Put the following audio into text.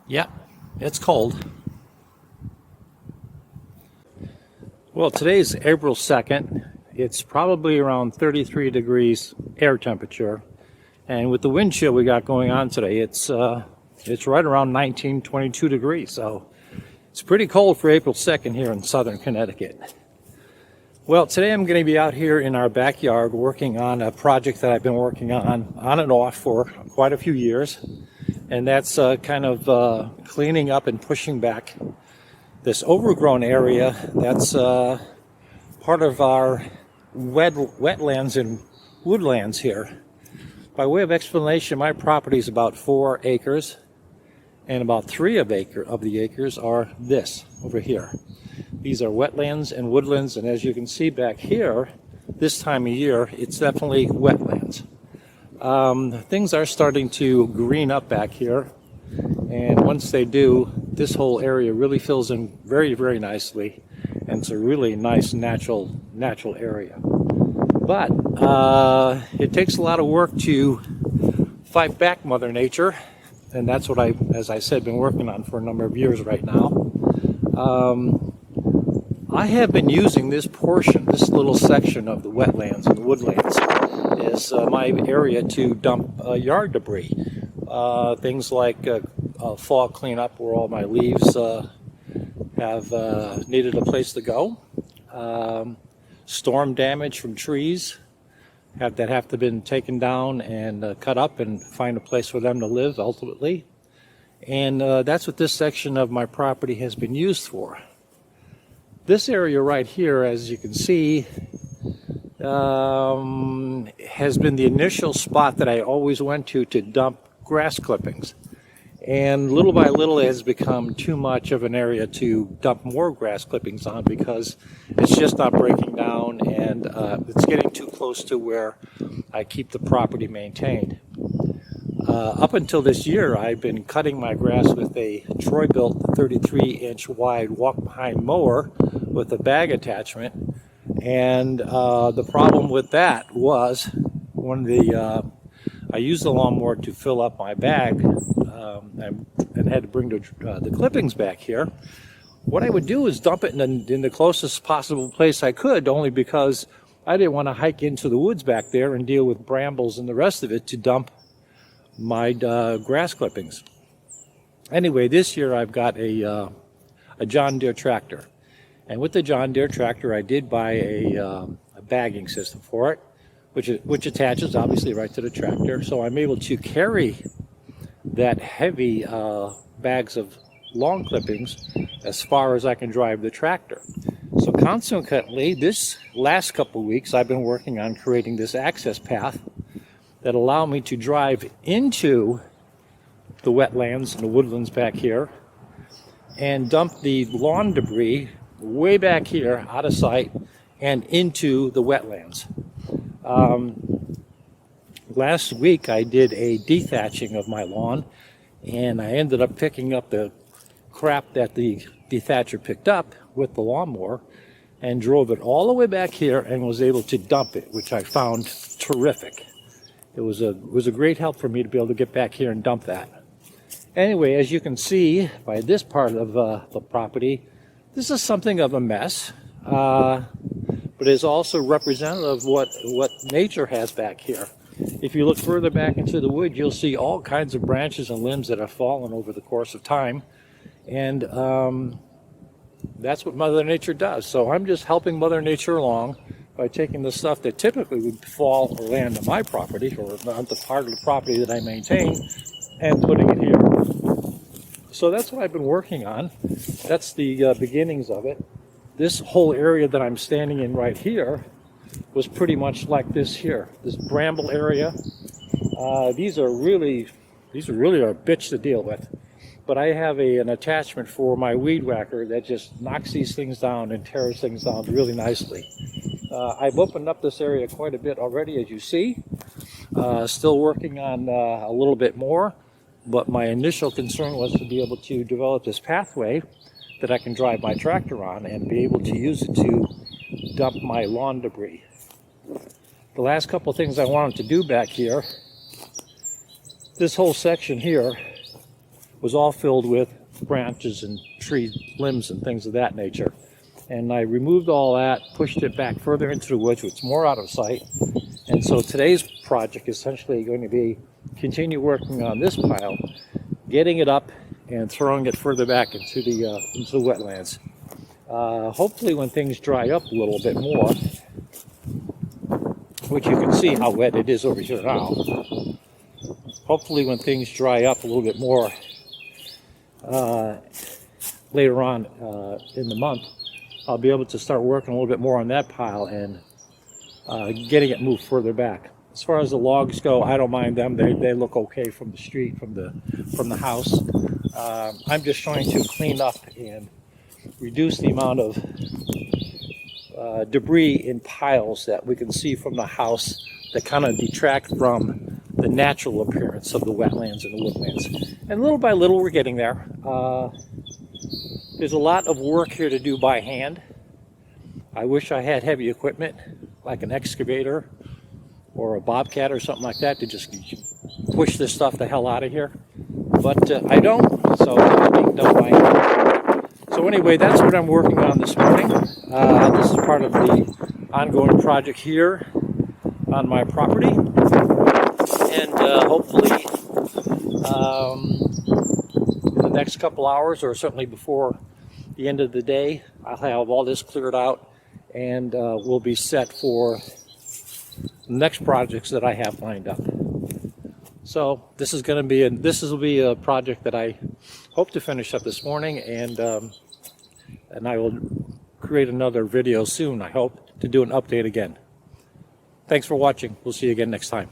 Yep, it's cold. Well, today's April 2nd. It's probably around 33 degrees air temperature. And with the wind chill we got going on today, it's right around 19, 22 degrees. So it's pretty cold for April 2nd here in southern Connecticut. Well, today I'm going to be out here in our backyard working on a project that I've been working on and off for quite a few years. And that's kind of cleaning up and pushing back this overgrown area that's part of our wetlands and woodlands here. By way of explanation, my property is about 4 acres, and about 3 of the acres are this over here. These are wetlands and woodlands, and as you can see back here, this time of year, it's definitely wetlands. Things are starting to green up back here, and once they do, this whole area really fills in very, very nicely, and it's a really nice natural area. But it takes a lot of work to fight back Mother Nature, and that's what as I said, been working on for a number of years right now. I have been using this little section of the wetlands and woodlands as my area to dump yard debris. Things like fall cleanup where all my leaves have needed a place to go. Storm damage from trees that have to been taken down and cut up and find a place for them to live ultimately. And that's what this section of my property has been used for. This area right here, as you can see, has been the initial spot that I always went to dump grass clippings. And little by little it has become too much of an area to dump more grass clippings on because it's just not breaking down, and it's getting too close to where I keep the property maintained. Up until this year, I've been cutting my grass with a Troy-built 33-inch wide walk-behind mower with a bag attachment, and the problem with that was when I used the lawnmower to fill up my bag and had to bring the clippings back here. What I would do is dump it in the closest possible place I could, only because I didn't want to hike into the woods back there and deal with brambles and the rest of it to dump my grass clippings. Anyway, this year I've got a John Deere tractor. And with the John Deere tractor, I did buy a bagging system for it, which attaches obviously right to the tractor. So I'm able to carry that heavy bags of lawn clippings as far as I can drive the tractor. So consequently, this last couple of weeks, I've been working on creating this access path that allow me to drive into the wetlands and the woodlands back here and dump the lawn debris way back here out of sight and into the wetlands. Last week I did a dethatching of my lawn, and I ended up picking up the crap that the dethatcher picked up with the lawnmower and drove it all the way back here and was able to dump it, which I found terrific. It was a great help for me to be able to get back here and dump that. Anyway, as you can see by this part of the property, this is something of a mess, but is also representative of what nature has back here. If you look further back into the wood, you'll see all kinds of branches and limbs that have fallen over the course of time, and that's what Mother Nature does. So I'm just helping Mother Nature along by taking the stuff that typically would fall or land on my property or on the part of the property that I maintain and putting it here. So that's what I've been working on. That's the beginnings of it. This whole area that I'm standing in right here was pretty much like this here, this bramble area. These are really a bitch to deal with. But I have an attachment for my weed whacker that just knocks these things down and tears things down really nicely. I've opened up this area quite a bit already, as you see. Still working on a little bit more, but my initial concern was to be able to develop this pathway that I can drive my tractor on and be able to use it to dump my lawn debris. The last couple of things I wanted to do back here, this whole section here was all filled with branches and tree limbs and things of that nature. And I removed all that, pushed it back further into the woods, which is more out of sight. And so today's project is essentially going to be continue working on this pile, getting it up and throwing it further back into the wetlands. Hopefully when things dry up a little bit more, which you can see how wet it is over here now. Hopefully when things dry up a little bit more later on in the month, I'll be able to start working a little bit more on that pile and getting it moved further back. As far as the logs go, I don't mind them. They look okay from the street, from the house. I'm just trying to clean up and reduce the amount of debris in piles that we can see from the house that kind of detract from the natural appearance of the wetlands and the woodlands. And little by little we're getting there. There's a lot of work here to do by hand. I wish I had heavy equipment like an excavator or a bobcat or something like that to just push this stuff the hell out of here. But I don't, so it's being done by hand. So anyway, that's what I'm working on this morning. This is part of the ongoing project here on my property. And hopefully in the next couple hours, or certainly before the end of the day, I'll have all this cleared out and we'll be set for the next projects that I have lined up. So this is going to be will be a project that I hope to finish up this morning, and I will create another video soon, I hope, to do an update again. Thanks for watching. We'll see you again next time.